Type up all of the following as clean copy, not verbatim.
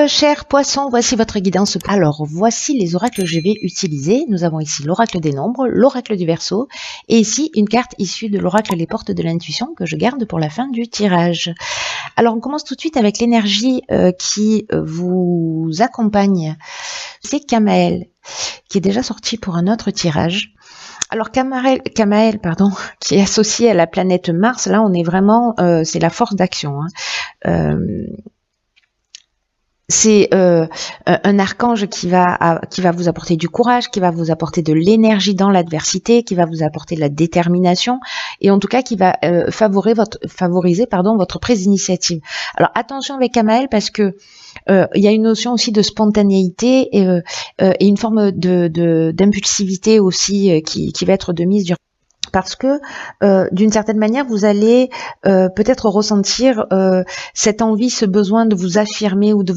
Chers poissons, voici votre guidance. Alors, voici les oracles que je vais utiliser. Nous avons ici l'oracle des nombres, l'oracle du Verseau, et ici une carte issue de l'oracle Les Portes de l'Intuition que je garde pour la fin du tirage. Alors, on commence tout de suite avec l'énergie qui vous accompagne. C'est Kamael, qui est déjà sorti pour un autre tirage. Alors Kamael, qui est associé à la planète Mars, là on est vraiment, c'est la force d'action. C'est un archange qui va vous apporter du courage, qui va vous apporter de l'énergie dans l'adversité, qui va vous apporter de la détermination, et en tout cas qui va favoriser votre prise d'initiative. Alors attention avec Kamael parce que il y a une notion aussi de spontanéité et une forme d'impulsivité aussi qui va être de mise sur. Parce que d'une certaine manière, vous allez peut-être ressentir cette envie, ce besoin de vous affirmer ou de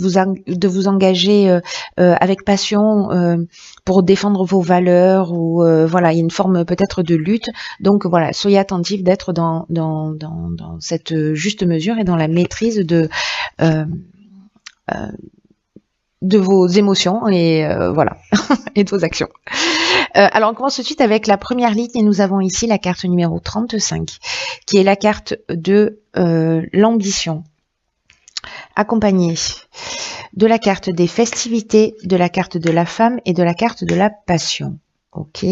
vous engager avec passion pour défendre vos valeurs ou voilà, il y a une forme peut-être de lutte. Donc voilà, soyez attentifs d'être dans cette juste mesure et dans la maîtrise de vos émotions et voilà et de vos actions. Alors on commence tout de suite avec la première ligne et nous avons ici la carte numéro 35 qui est la carte de l'ambition, accompagnée de la carte des festivités, de la carte de la femme et de la carte de la passion. Ok.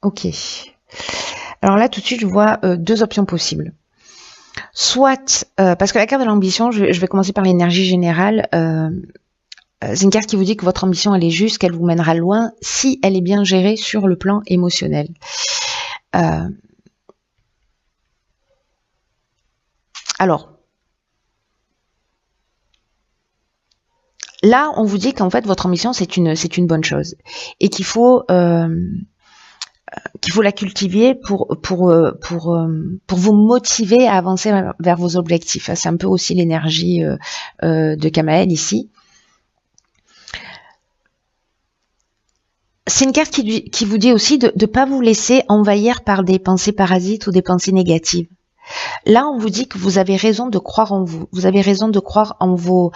Ok. Alors là, tout de suite, je vois deux options possibles. Soit, parce que la carte de l'ambition, je vais commencer par l'énergie générale. C'est une carte qui vous dit que votre ambition, elle est juste, qu'elle vous mènera loin, si elle est bien gérée sur le plan émotionnel. Alors, là, on vous dit qu'en fait, votre ambition, c'est une bonne chose. Et qu'il faut la cultiver pour vous motiver à avancer vers vos objectifs. C'est un peu aussi l'énergie de Kamael ici. C'est une carte qui vous dit aussi de ne pas vous laisser envahir par des pensées parasites ou des pensées négatives. Là, on vous dit que vous avez raison de croire en vous. Vous avez raison de croire en vos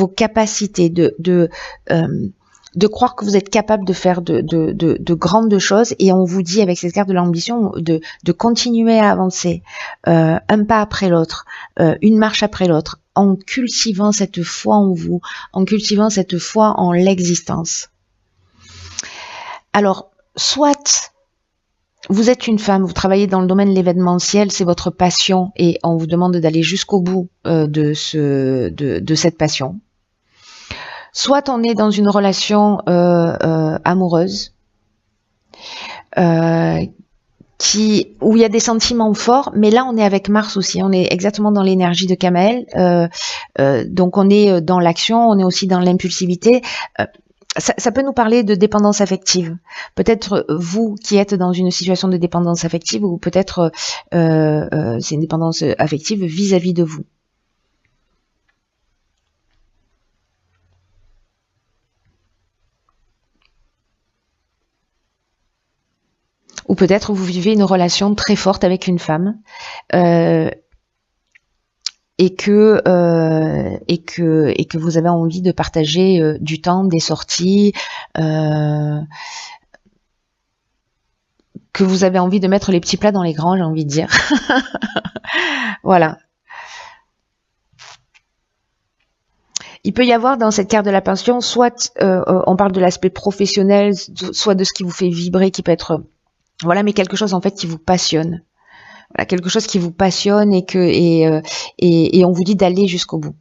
capacités, de croire que vous êtes capable de faire de grandes choses. Et on vous dit avec cette carte de l'ambition de continuer à avancer un pas après l'autre, une marche après l'autre, en cultivant cette foi en vous, en cultivant cette foi en l'existence. Alors, soit vous êtes une femme, vous travaillez dans le domaine de l'événementiel, c'est votre passion et on vous demande d'aller jusqu'au bout de cette passion. Soit on est dans une relation amoureuse où il y a des sentiments forts, mais là on est avec Mars aussi, on est exactement dans l'énergie de Kamael, donc on est dans l'action, on est aussi dans l'impulsivité. Ça peut nous parler de dépendance affective. Peut-être vous qui êtes dans une situation de dépendance affective ou peut-être c'est une dépendance affective vis-à-vis de vous. Ou peut-être vous vivez une relation très forte avec une femme et que vous avez envie de partager du temps, des sorties, que vous avez envie de mettre les petits plats dans les grands, j'ai envie de dire. Voilà. Il peut y avoir dans cette carte de la passion, soit on parle de l'aspect professionnel, soit de ce qui vous fait vibrer, qui peut être, voilà, mais quelque chose en fait qui vous passionne. Voilà, quelque chose qui vous passionne et on vous dit d'aller jusqu'au bout.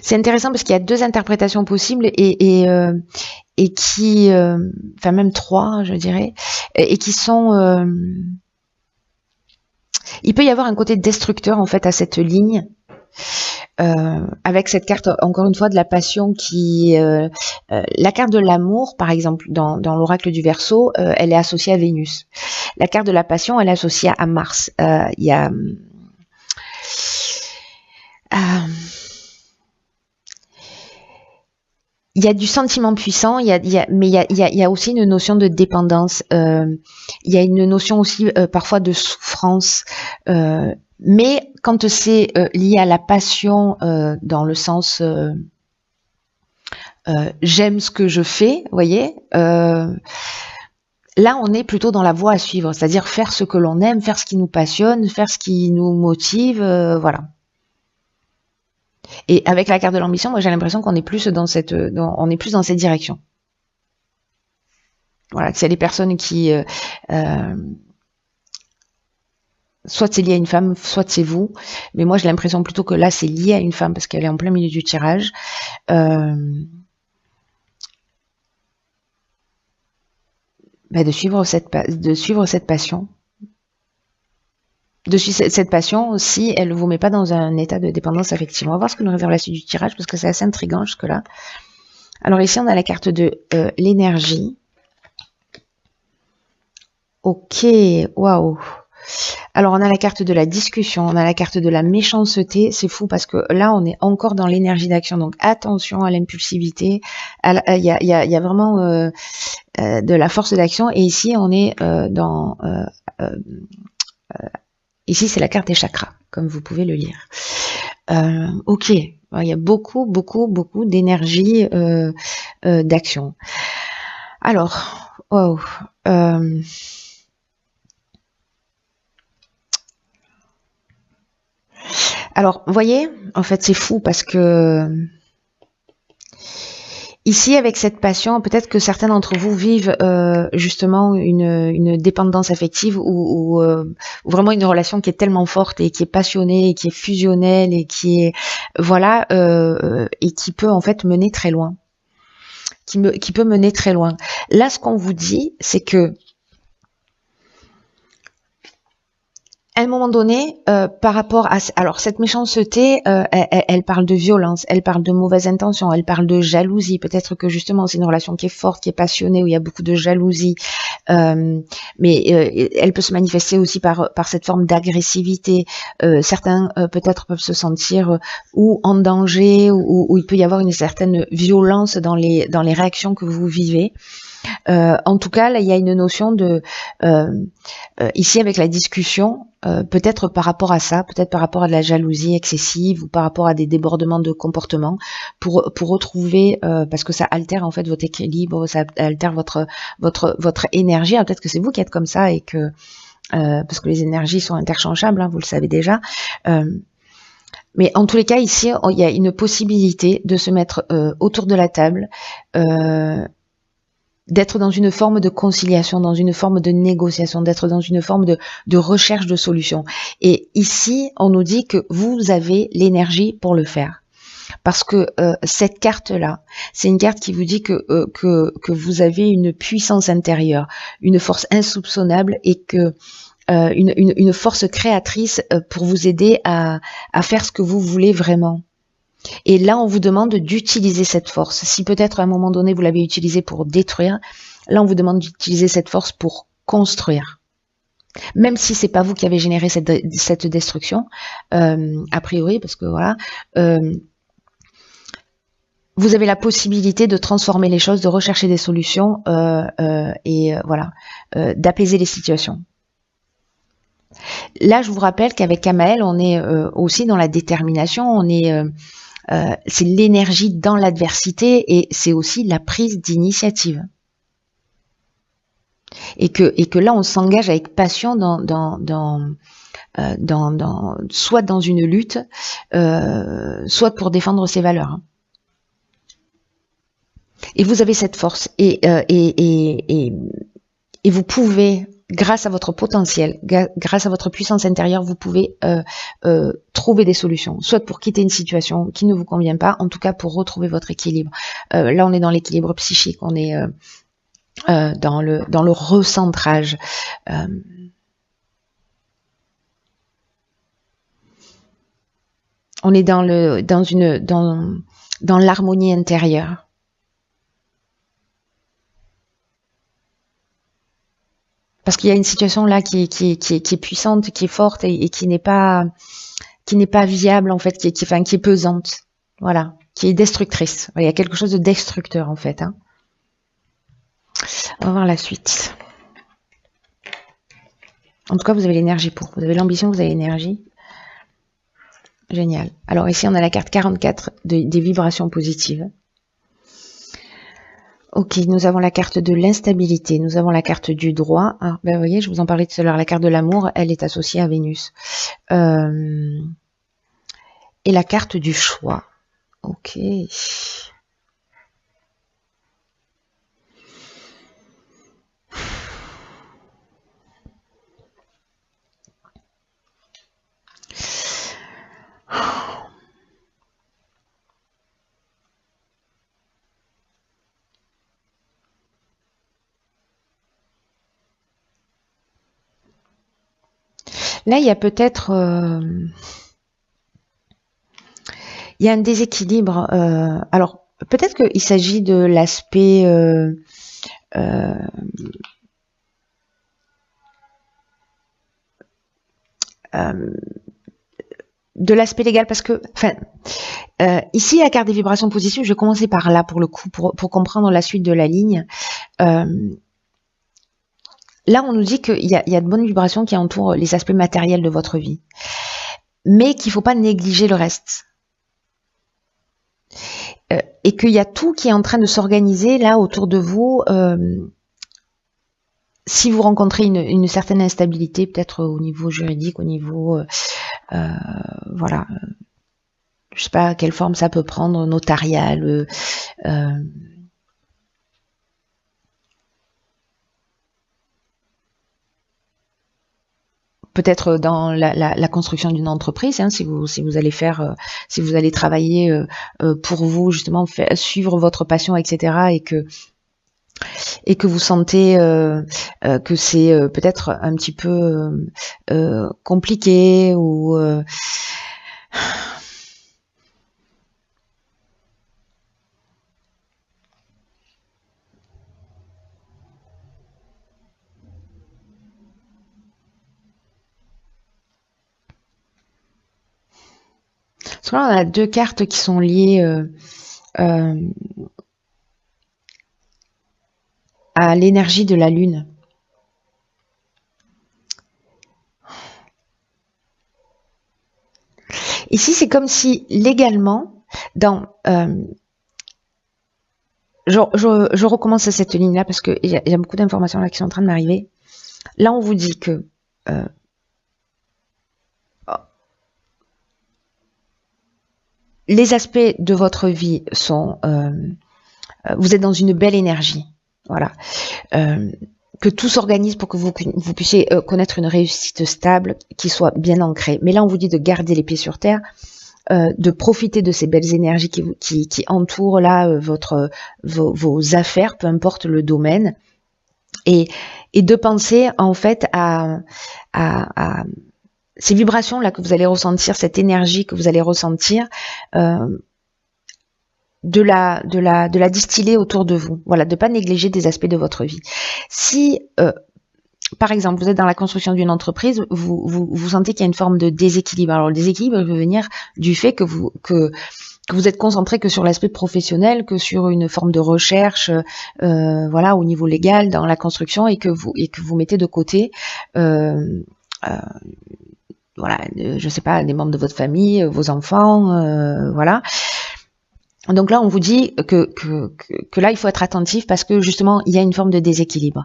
C'est intéressant parce qu'il y a deux interprétations possibles et qui, enfin même trois, je dirais, et qui sont. Il peut y avoir un côté destructeur en fait à cette ligne. Avec cette carte, encore une fois, de la passion qui... la carte de l'amour, par exemple, dans l'oracle du Verseau, elle est associée à Vénus. La carte de la passion, elle est associée à Mars. Il y a... il y a du sentiment puissant, mais il y a aussi une notion de dépendance. Il y a une notion aussi parfois de souffrance. Mais quand c'est lié à la passion, dans le sens j'aime ce que je fais, vous voyez, là on est plutôt dans la voie à suivre, c'est-à-dire faire ce que l'on aime, faire ce qui nous passionne, faire ce qui nous motive, voilà. Et avec la carte de l'ambition, moi j'ai l'impression qu'on est plus dans cette, on est plus dans cette direction. Voilà, que c'est les personnes qui, soit c'est lié à une femme, soit c'est vous. Mais moi j'ai l'impression plutôt que là c'est lié à une femme parce qu'elle est en plein milieu du tirage. De suivre cette passion. De suivre cette passion, si elle ne vous met pas dans un état de dépendance affective. On va voir ce que nous réserve la suite du tirage, parce que c'est assez intriguant jusque-là. Alors ici, on a la carte de l'énergie. Ok, waouh. Alors, on a la carte de la discussion, on a la carte de la méchanceté. C'est fou, parce que là, on est encore dans l'énergie d'action. Donc, attention à l'impulsivité. Il y a vraiment de la force d'action. Et ici, on est dans... ici, c'est la carte des chakras, comme vous pouvez le lire. Ok, il y a beaucoup d'énergie d'action. Alors, wow. Alors, vous voyez, en fait, c'est fou parce que ici, avec cette passion, peut-être que certains d'entre vous vivent justement une dépendance affective ou vraiment une relation qui est tellement forte et qui est passionnée et qui est fusionnelle et qui est voilà et qui peut en fait mener très loin, qui peut mener très loin. Là, ce qu'on vous dit, c'est que à un moment donné, par rapport à... Alors, cette méchanceté, elle parle de violence, elle parle de mauvaise intention, elle parle de jalousie. Peut-être que justement, c'est une relation qui est forte, qui est passionnée, où il y a beaucoup de jalousie. Mais elle peut se manifester aussi par cette forme d'agressivité. Certains, peut-être, peuvent se sentir ou en danger, ou il peut y avoir une certaine violence dans les réactions que vous vivez. En tout cas, là, il y a une notion de ici avec la discussion, peut-être par rapport à ça, peut-être par rapport à de la jalousie excessive ou par rapport à des débordements de comportement, pour retrouver, parce que ça altère en fait votre équilibre, ça altère votre énergie. Peut-être que c'est vous qui êtes comme ça et que parce que les énergies sont interchangeables, hein, vous le savez déjà. Mais en tous les cas, ici, il y a une possibilité de se mettre autour de la table. D'être dans une forme de conciliation, dans une forme de négociation, d'être dans une forme de recherche de solutions. Et ici, on nous dit que vous avez l'énergie pour le faire. Parce que cette carte-là, c'est une carte qui vous dit que vous avez une puissance intérieure, une force insoupçonnable et que une force créatrice pour vous aider à faire ce que vous voulez vraiment. Et là, on vous demande d'utiliser cette force. Si peut-être à un moment donné, vous l'avez utilisée pour détruire, là, on vous demande d'utiliser cette force pour construire. Même si c'est pas vous qui avez généré cette destruction, a priori, parce que voilà, vous avez la possibilité de transformer les choses, de rechercher des solutions et voilà, d'apaiser les situations. Là, je vous rappelle qu'avec Kamael, on est aussi dans la détermination, on est c'est l'énergie dans l'adversité et c'est aussi la prise d'initiative. Et que là, on s'engage avec passion soit dans une lutte, soit pour défendre ses valeurs. Et vous avez cette force et vous pouvez, grâce à votre potentiel, grâce à votre puissance intérieure, vous pouvez trouver des solutions, soit pour quitter une situation qui ne vous convient pas, en tout cas pour retrouver votre équilibre. Là, on est dans l'équilibre psychique, on est dans le recentrage. On est dans l'harmonie intérieure. Parce qu'il y a une situation là qui est puissante, qui est forte et qui n'est pas viable en fait, qui est pesante. Voilà. qui est destructrice. Il y a quelque chose de destructeur en fait. Hein. On va voir la suite. En tout cas, vous avez l'énergie pour. Vous avez l'ambition, vous avez l'énergie. Génial. Alors ici, on a la carte 44 des vibrations positives. Ok, nous avons la carte de l'instabilité, nous avons la carte du droit. Ah, ben vous voyez, je vous en parlais tout à l'heure, la carte de l'amour, elle est associée à Vénus. Et la carte du choix. Ok. Là, il y a peut-être... il y a un déséquilibre. Alors, peut-être qu'il s'agit de l'aspect... de l'aspect légal, parce que... Enfin, ici, la carte des vibrations positives, je vais commencer par là, pour le coup, pour comprendre la suite de la ligne. Là, on nous dit qu'il y a de bonnes vibrations qui entourent les aspects matériels de votre vie, mais qu'il ne faut pas négliger le reste. Et qu'il y a tout qui est en train de s'organiser là autour de vous. Si vous rencontrez une certaine instabilité, peut-être au niveau juridique, au niveau... voilà. Je ne sais pas quelle forme ça peut prendre, notariale... peut-être dans la construction d'une entreprise, hein, si vous allez faire, si vous allez travailler pour vous, justement, suivre votre passion, etc., et que vous sentez que c'est peut-être un petit peu compliqué ou parce que là, on a deux cartes qui sont liées à l'énergie de la Lune. Ici, c'est comme si légalement, dans je recommence à cette ligne-là parce qu'il y a beaucoup d'informations là qui sont en train de m'arriver. Là, on vous dit que les aspects de votre vie sont... vous êtes dans une belle énergie. Voilà. Que tout s'organise pour que vous puissiez connaître une réussite stable qui soit bien ancrée. Mais là, on vous dit de garder les pieds sur terre, de profiter de ces belles énergies qui entourent là vos affaires, peu importe le domaine, et de penser en fait à ces vibrations là que vous allez ressentir, cette énergie que vous allez ressentir, de la distiller autour de vous. Voilà, de pas négliger des aspects de votre vie. Si par exemple, vous êtes dans la construction d'une entreprise, vous sentez qu'il y a une forme de déséquilibre. Alors le déséquilibre peut venir du fait que vous êtes concentré que sur l'aspect professionnel, que sur une forme de recherche, voilà, au niveau légal dans la construction, et que vous mettez de côté, voilà, je sais pas, des membres de votre famille, vos enfants, voilà. Donc là, on vous dit que là, il faut être attentif parce que justement, il y a une forme de déséquilibre.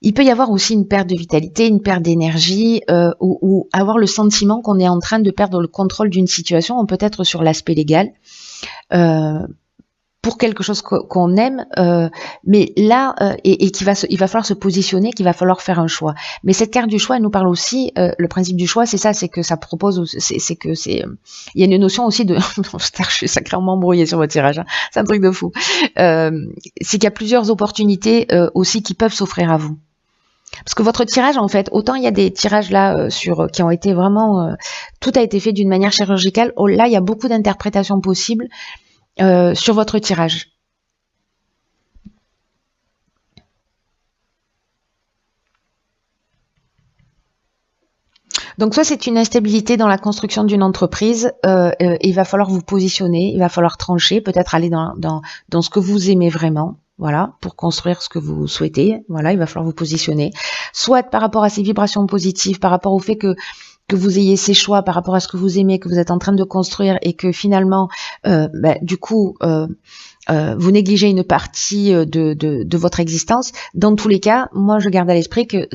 Il peut y avoir aussi une perte de vitalité, une perte d'énergie, ou avoir le sentiment qu'on est en train de perdre le contrôle d'une situation. On peut être sur l'aspect légal, pour quelque chose qu'on aime, mais là, et il va falloir se positionner, qu'il va falloir faire un choix. Mais cette carte du choix, elle nous parle aussi, le principe du choix, c'est ça, c'est que ça propose, il y a une notion aussi de, je suis sacrément embrouillée sur votre tirage, hein, c'est un truc de fou. C'est qu'il y a plusieurs opportunités aussi qui peuvent s'offrir à vous. Parce que votre tirage, en fait, autant il y a des tirages là qui ont été vraiment, tout a été fait d'une manière chirurgicale. Là, il y a beaucoup d'interprétations possibles sur votre tirage. Donc soit c'est une instabilité dans la construction d'une entreprise, il va falloir vous positionner, il va falloir trancher, peut-être aller dans ce que vous aimez vraiment, voilà, pour construire ce que vous souhaitez, voilà, il va falloir vous positionner. Soit par rapport à ces vibrations positives, par rapport au fait que vous ayez ces choix par rapport à ce que vous aimez, que vous êtes en train de construire et que finalement, du coup, vous négligez une partie de votre existence. Dans tous les cas, moi je garde à l'esprit que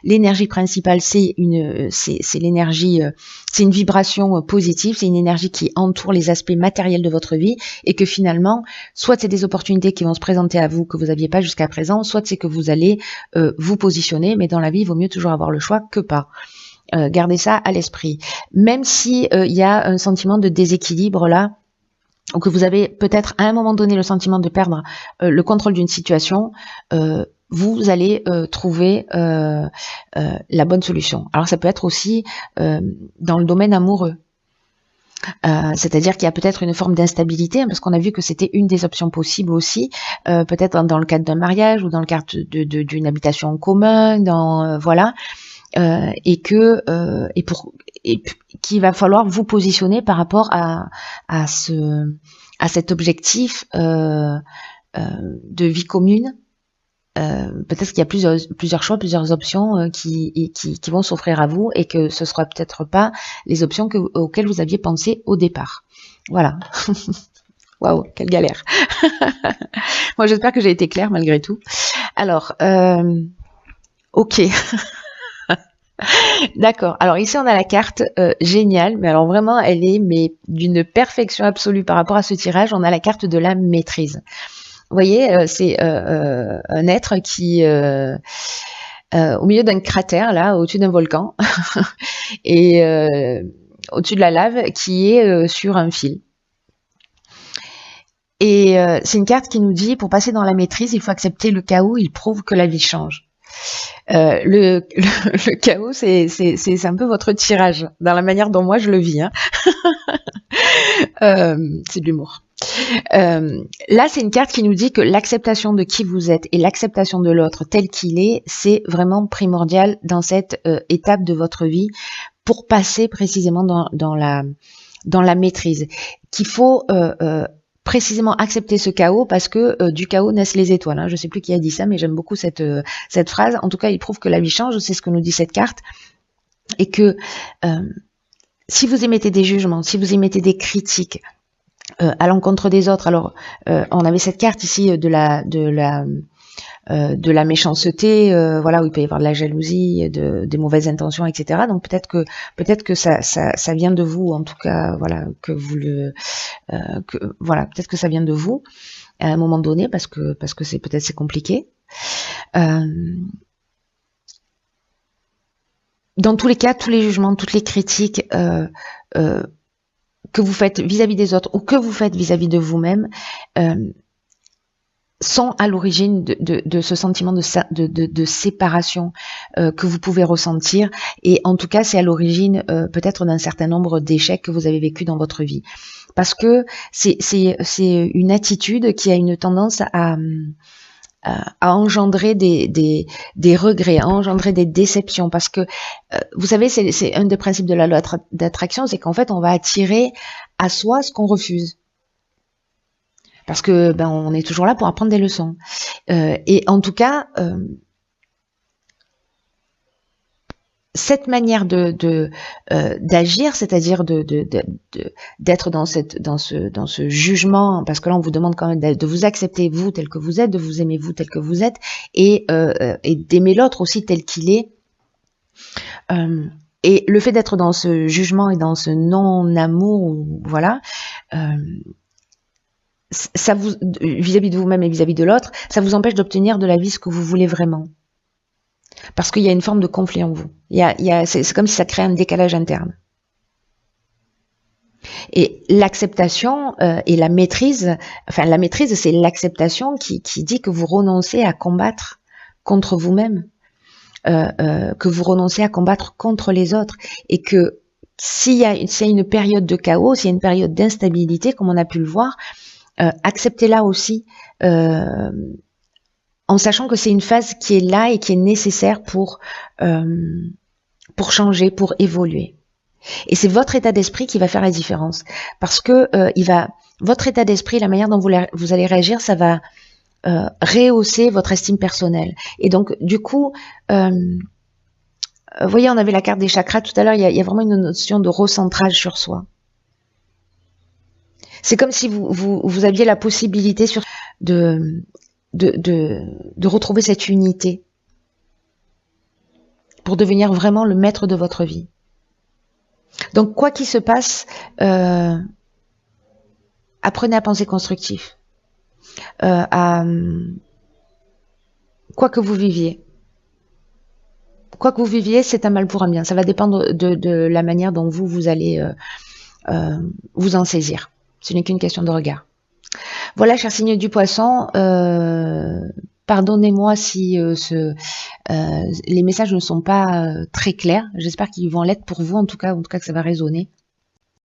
l'énergie principale, c'est l'énergie, c'est une vibration positive, c'est une énergie qui entoure les aspects matériels de votre vie et que finalement, soit c'est des opportunités qui vont se présenter à vous que vous n'aviez pas jusqu'à présent, soit c'est que vous allez vous positionner, mais dans la vie, il vaut mieux toujours avoir le choix que pas. Gardez ça à l'esprit. Même si il y a un sentiment de déséquilibre là, ou que vous avez peut-être à un moment donné le sentiment de perdre le contrôle d'une situation, vous allez trouver la bonne solution. Alors ça peut être aussi dans le domaine amoureux. C'est-à-dire qu'il y a peut-être une forme d'instabilité, parce qu'on a vu que c'était une des options possibles aussi, peut-être dans le cadre d'un mariage ou dans le cadre d'une habitation en commun, voilà. Et qu'il va falloir vous positionner par rapport à cet objectif de vie commune. Peut-être qu'il y a plusieurs choix, plusieurs options qui vont s'offrir à vous et que ce sera peut-être pas les options auxquelles vous aviez pensé au départ. Voilà. Waouh, quelle galère. Moi, j'espère que j'ai été claire malgré tout. Alors, ok. D'accord. Alors ici on a la carte géniale, mais alors vraiment elle est d'une perfection absolue par rapport à ce tirage. On a la carte de la maîtrise. Vous voyez, c'est un être qui au milieu d'un cratère là, au-dessus d'un volcan, et au-dessus de la lave, qui est sur un fil. Et c'est une carte qui nous dit, pour passer dans la maîtrise, il faut accepter le chaos. Il prouve que la vie change. Le chaos, c'est un peu votre tirage, dans la manière dont moi je le vis. Hein. C'est de l'humour. Là, c'est une carte qui nous dit que l'acceptation de qui vous êtes et l'acceptation de l'autre tel qu'il est, c'est vraiment primordial dans cette étape de votre vie pour passer précisément dans la maîtrise. Qu'il faut précisément accepter ce chaos parce que du chaos naissent les étoiles. Hein. Je ne sais plus qui a dit ça, mais j'aime beaucoup cette phrase. En tout cas, il prouve que la vie change, c'est ce que nous dit cette carte. Et que si vous émettez des jugements, si vous émettez des critiques à l'encontre des autres, alors on avait cette carte ici de la méchanceté, voilà, où il peut y avoir de la jalousie, des mauvaises intentions, etc. Donc peut-être que ça vient de vous, en tout cas, voilà, que vous voilà, peut-être que ça vient de vous à un moment donné, parce que c'est compliqué. Dans tous les cas, tous les jugements, toutes les critiques que vous faites vis-à-vis des autres ou que vous faites vis-à-vis de vous-même sont à l'origine de ce sentiment de séparation que vous pouvez ressentir, et en tout cas c'est à l'origine peut-être d'un certain nombre d'échecs que vous avez vécu dans votre vie, parce que c'est une attitude qui a une tendance à engendrer des regrets, à engendrer des déceptions, parce que vous savez, c'est un des principes de la loi d'attraction, c'est qu'en fait on va attirer à soi ce qu'on refuse. Parce que on est toujours là pour apprendre des leçons. Et en tout cas, cette manière d'agir, c'est-à-dire d'être dans ce jugement, parce que là on vous demande quand même de vous accepter vous tel que vous êtes, de vous aimer vous tel que vous êtes, et d'aimer l'autre aussi tel qu'il est. Et le fait d'être dans ce jugement et dans ce non-amour, voilà. Ça vous, vis-à-vis de vous-même et vis-à-vis de l'autre, ça vous empêche d'obtenir de la vie ce que vous voulez vraiment. Parce qu'il y a une forme de conflit en vous. C'est comme si ça crée un décalage interne. Et l'acceptation et la maîtrise, enfin la maîtrise, c'est l'acceptation qui dit que vous renoncez à combattre contre vous-même, que vous renoncez à combattre contre les autres, et que s'il y a une période de chaos, s'il y a une période d'instabilité, comme on a pu le voir, acceptez-la aussi, en sachant que c'est une phase qui est là et qui est nécessaire pour pour changer, pour évoluer. Et c'est votre état d'esprit qui va faire la différence. Parce que votre état d'esprit, la manière dont vous allez réagir, ça va rehausser votre estime personnelle. Et donc, du coup, vous voyez, on avait la carte des chakras tout à l'heure, il y a vraiment une notion de recentrage sur soi. C'est comme si vous aviez la possibilité de retrouver cette unité pour devenir vraiment le maître de votre vie. Donc, quoi qu'il se passe, apprenez à penser constructif. Quoi que vous viviez. Quoi que vous viviez, c'est un mal pour un bien. Ça va dépendre de la manière dont vous allez vous en saisir. Ce n'est qu'une question de regard. Voilà, cher signe du poisson, pardonnez-moi si les messages ne sont pas très clairs. J'espère qu'ils vont l'être pour vous, en tout cas que ça va résonner.